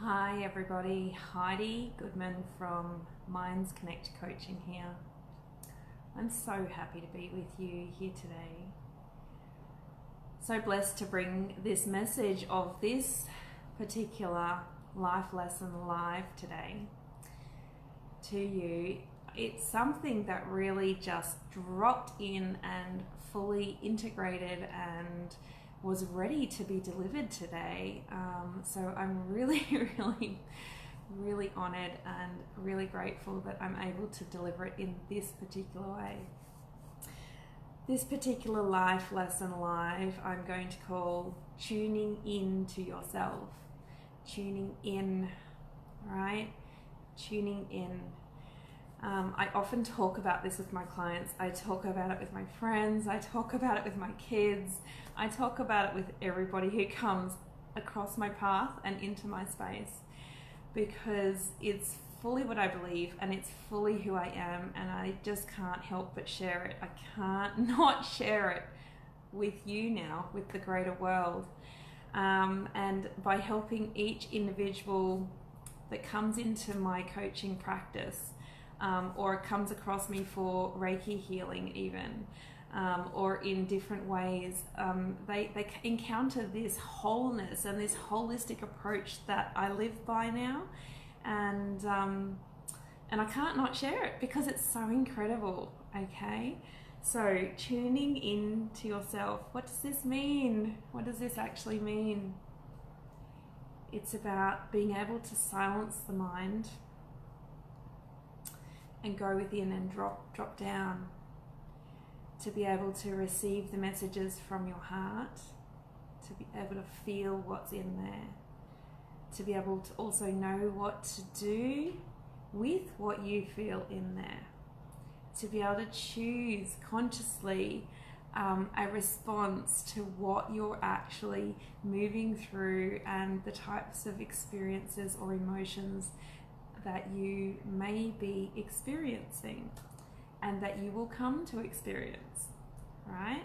Hi everybody, Heidi Goodman from Connect Coaching here. I'm so happy to be with you here today. So blessed to bring this message of this particular life lesson live today to you. It's something that really just dropped in and fully integrated and was ready to be delivered today. So I'm really, really honored and really grateful that I'm able to deliver it in this particular way. This particular life lesson live, I'm going to call tuning in to yourself. Tuning in, right? Tuning in. I often talk about this with my clients. I talk about it with my friends. I talk about it with my kids. I talk about it with everybody who comes across my path and into my space, because it's fully what I believe and it's fully who I am, and I just can't help but share it. I can't not share it with you now, with the greater world. And by helping each individual that comes into my coaching practice, or comes across me for Reiki healing even, or in different ways, they encounter this wholeness and this holistic approach that I live by now, and I can't not share it because it's so incredible. Okay, so tuning in to yourself. What does this mean? What does this actually mean? It's about being able to silence the mind and go within and drop down, to be able to receive the messages from your heart, to be able to feel what's in there, to be able to also know what to do with what you feel in there, to be able to choose consciously a response to what you're actually moving through and the types of experiences or emotions that you may be experiencing and that you will come to experience, right?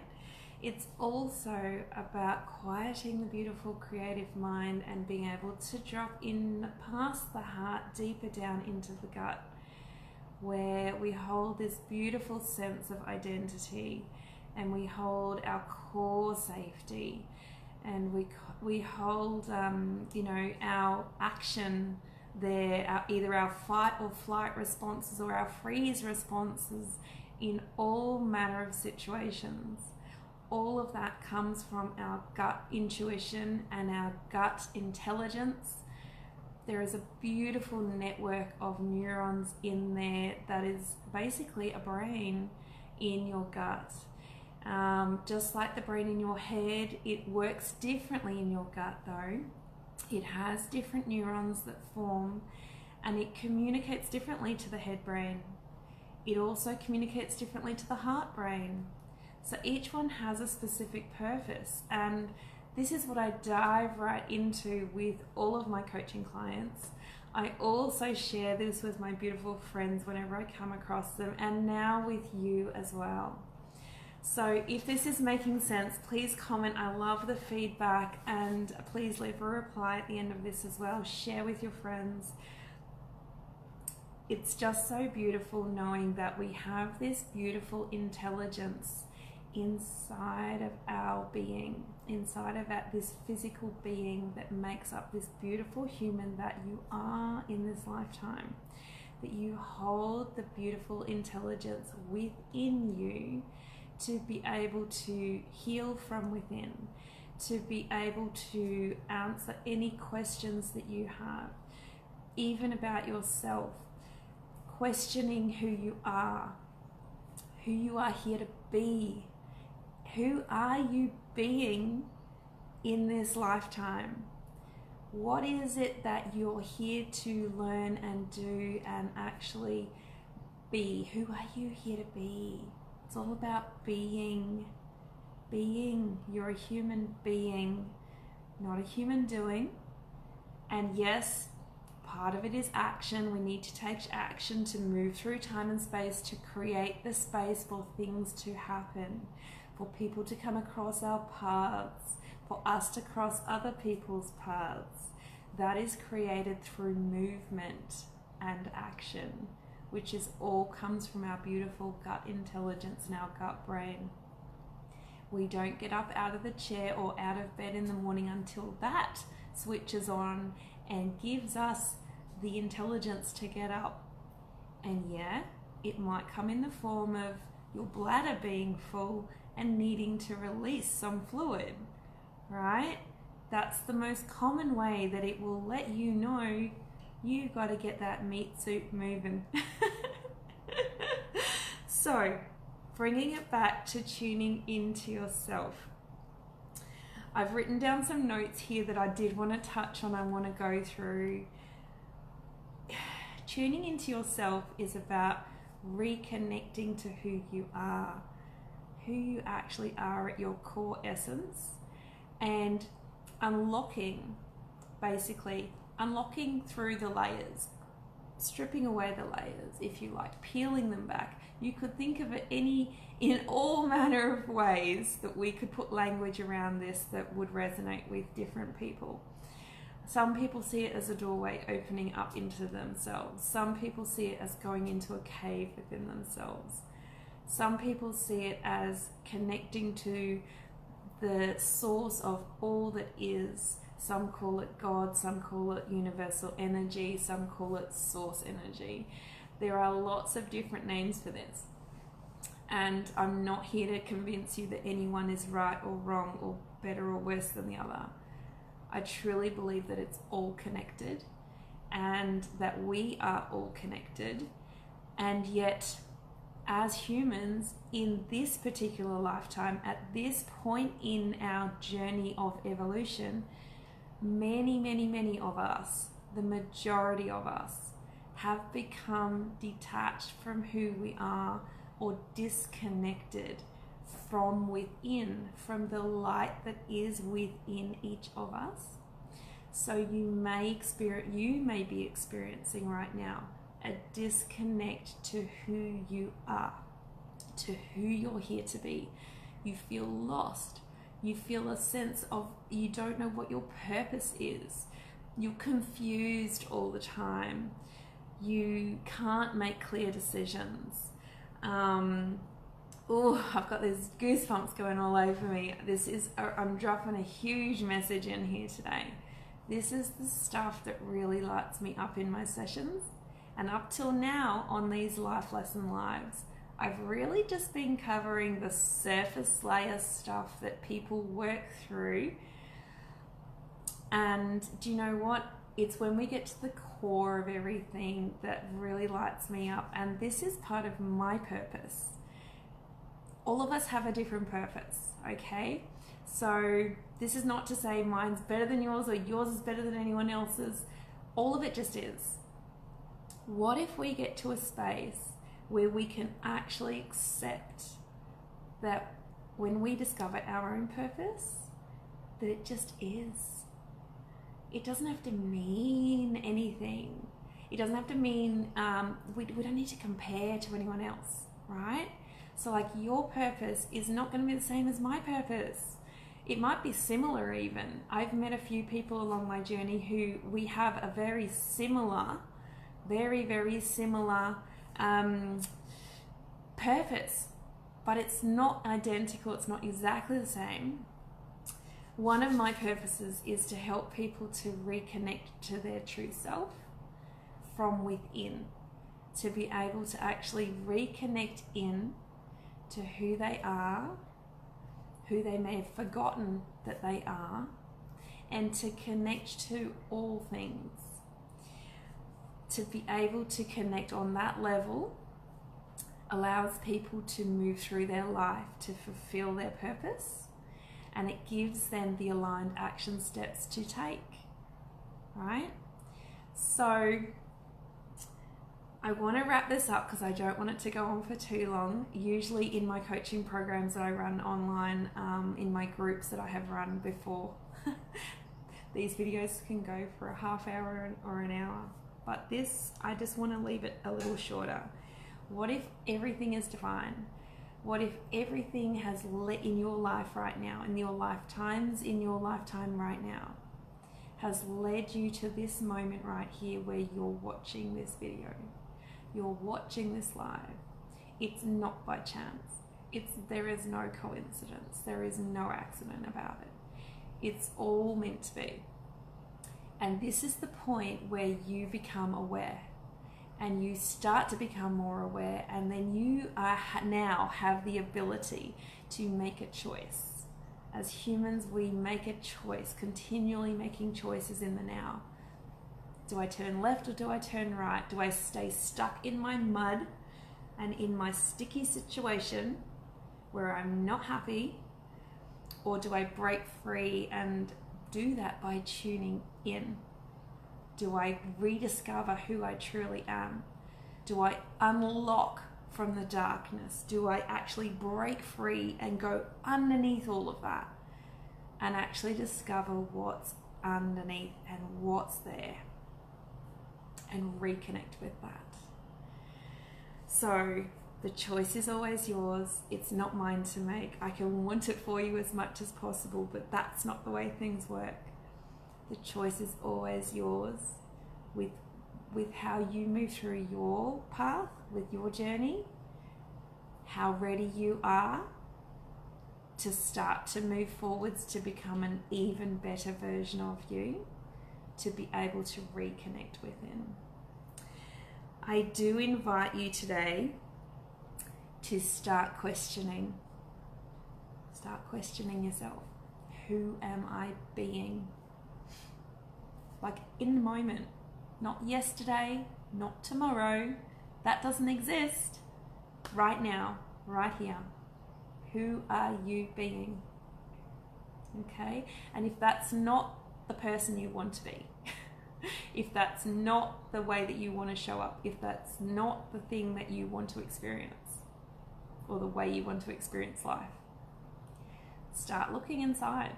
It's also about quieting the beautiful creative mind and being able to drop in past the heart, deeper down into the gut, where we hold this beautiful sense of identity and we hold our core safety, and we hold our action there, either our fight or flight responses or our freeze responses in all manner of situations. All of that comes from our gut intuition and our gut intelligence. There is a beautiful network of neurons in there that is basically a brain in your gut. Just like the brain in your head, it works differently in your gut though. It has different neurons that form, and it communicates differently to the head brain. It also communicates differently to the heart brain. So each one has a specific purpose, and this is what I dive right into with all of my coaching clients. I also share this with my beautiful friends whenever I come across them, and now with you as well. So if this is making sense, please comment. I love the feedback, and please leave a reply at the end of this as well. Share with your friends. It's just so beautiful knowing that we have this beautiful intelligence inside of our being, inside of this physical being that makes up this beautiful human that you are in this lifetime, that you hold the beautiful intelligence within you to be able to heal from within, to be able to answer any questions that you have, even about yourself, questioning who you are here to be. Who are you being in this lifetime? What is it that you're here to learn and do and actually be? Who are you here to be? It's all about being. You're a human being, not a human doing. And yes, part of it is action. We need to take action to move through time and space, to create the space for things to happen, for people to come across our paths, for us to cross other people's paths. that is created through movement and action, which is all comes from our beautiful gut intelligence and our gut brain. We don't get up out of the chair or out of bed in the morning until that switches on and gives us the intelligence to get up. And yeah, it might come in the form of your bladder being full and needing to release some fluid, right? That's the most common way that it will let you know you got to get that meat soup moving. So, bringing it back to tuning into yourself. I've written down some notes here that I did want to touch on, I want to go through. Tuning into yourself is about reconnecting to who you are, who you actually are at your core essence, and unlocking through the layers, stripping away the layers, if you like, peeling them back. You could think of it in all manner of ways that we could put language around this that would resonate with different people. Some people see it as a doorway opening up into themselves. Some people see it as going into a cave within themselves. Some people see it as connecting to the source of all that is. Some call it God, some call it universal energy, some call it source energy. There are lots of different names for this. And I'm not here to convince you that anyone is right or wrong or better or worse than the other. I truly believe that it's all connected and that we are all connected. And yet, as humans in this particular lifetime, at this point in our journey of evolution, many of us, the majority of us, have become detached from who we are or disconnected from within, from the light that is within each of us. So you may be experiencing right now a disconnect to who you are, to who you're here to be. You feel lost. You feel a sense of you don't know what your purpose is. You're confused all the time. You can't make clear decisions. I've got these goosebumps going all over me. I'm dropping a huge message in here today. This is the stuff that really lights me up in my sessions. And up till now on these Life Lesson Lives, I've really just been covering the surface layer stuff that people work through. And do you know what? It's when we get to the core of everything that really lights me up. And this is part of my purpose. All of us have a different purpose, okay? So this is not to say mine's better than yours or yours is better than anyone else's. All of it just is. What if we get to a space where we can actually accept that when we discover our own purpose, that it just is. It doesn't have to mean anything. It doesn't have to mean, we don't need to compare to anyone else, right? So like your purpose is not going to be the same as my purpose. It might be similar even. I've met a few people along my journey who we have a very similar purpose, but it's not identical, it's not exactly the same. One of my purposes is to help people to reconnect to their true self from within, to be able to actually reconnect in to who they are, who they may have forgotten that they are, and to connect to all things. To be able to connect on that level allows people to move through their life to fulfill their purpose, and it gives them the aligned action steps to take, right? So I want to wrap this up because I don't want it to go on for too long. Usually in my coaching programs that I run online, in my groups that I have run before, these videos can go for a half hour or an hour. But this, I just want to leave it a little shorter. What if everything is divine? What if everything has lit in your life right now, in your lifetimes, in your lifetime right now? has led you to this moment right here where you're watching this video, you're watching this live. It's not by chance. There is no coincidence. There is no accident about it. It's all meant to be. And this is the point where you become aware, and you start to become more aware, and then you now have the ability to make a choice. As humans, we make a choice, continually making choices in the now. Do I turn left or do I turn right? Do I stay stuck in my mud and in my sticky situation where I'm not happy? Or do I break free and do that by tuning in? Do I rediscover who I truly am? Do I unlock from the darkness? Do I actually break free and go underneath all of that and actually discover what's underneath and what's there and reconnect with that? So the choice is always yours. It's not mine to make. I can want it for you as much as possible, but that's not the way things work. The choice is always yours with how you move through your path, with your journey, how ready you are to start to move forwards to become an even better version of you, to be able to reconnect within. I do invite you today to start questioning yourself. Who am I being? Like in the moment, not yesterday, not tomorrow. That doesn't exist. Right now, right here. Who are you being? Okay? And if that's not the person you want to be, if that's not the way that you want to show up, if that's not the thing that you want to experience, or the way you want to experience life, start looking inside.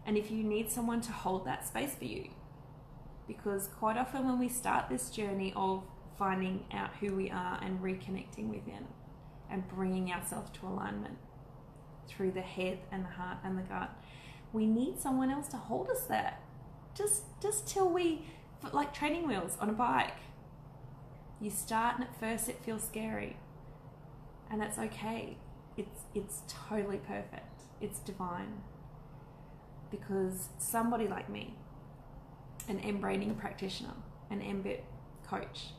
And if you need someone to hold that space for you, because quite often when we start this journey of finding out who we are and reconnecting within and bringing ourselves to alignment through the head and the heart and the gut, we need someone else to hold us there. Just till we, like training wheels on a bike. You start and at first it feels scary, and that's okay. It's totally perfect. It's divine. Because somebody like me, an M-braining practitioner, an MBIT coach,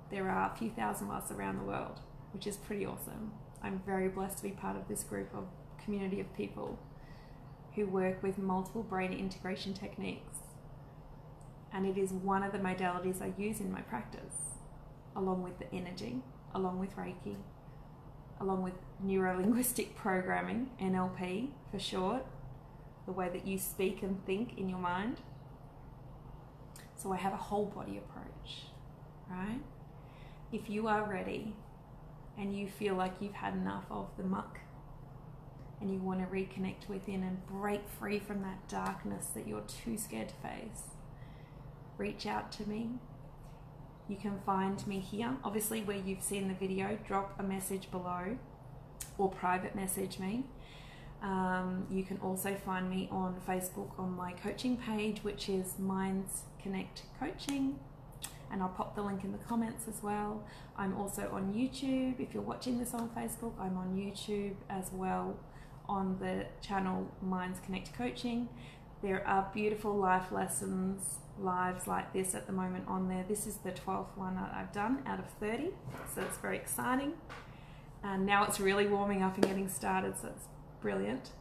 there are a few thousand of us around the world, which is pretty awesome. I'm very blessed to be part of this group of community of people who work with multiple brain integration techniques. And it is one of the modalities I use in my practice, along with the energy, along with Reiki, along with neuro-linguistic programming, NLP for short, the way that you speak and think in your mind. So I have a whole body approach, right? If you are ready and you feel like you've had enough of the muck and you want to reconnect within and break free from that darkness that you're too scared to face, reach out to me. You can find me here, obviously where you've seen the video. Drop a message below or private message me. You can also find me on Facebook on my coaching page, which is Minds Connect Coaching, and I'll pop the link in the comments as well. I'm also on YouTube. If you're watching this on Facebook, I'm on YouTube as well on the channel Minds Connect Coaching. There are beautiful life lessons, lives like this at the moment on there. This is the 12th one that I've done out of 30, so it's very exciting. And now it's really warming up and getting started, so it's brilliant.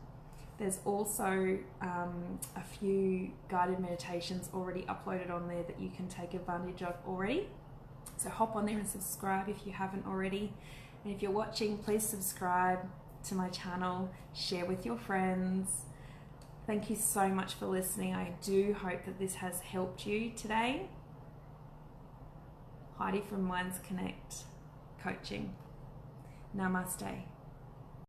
There's also a few guided meditations already uploaded on there that you can take advantage of already. So hop on there and subscribe if you haven't already. And if you're watching, please subscribe to my channel, share with your friends. Thank you so much for listening. I do hope that this has helped you today. Heidi from Minds Connect Coaching. Namaste.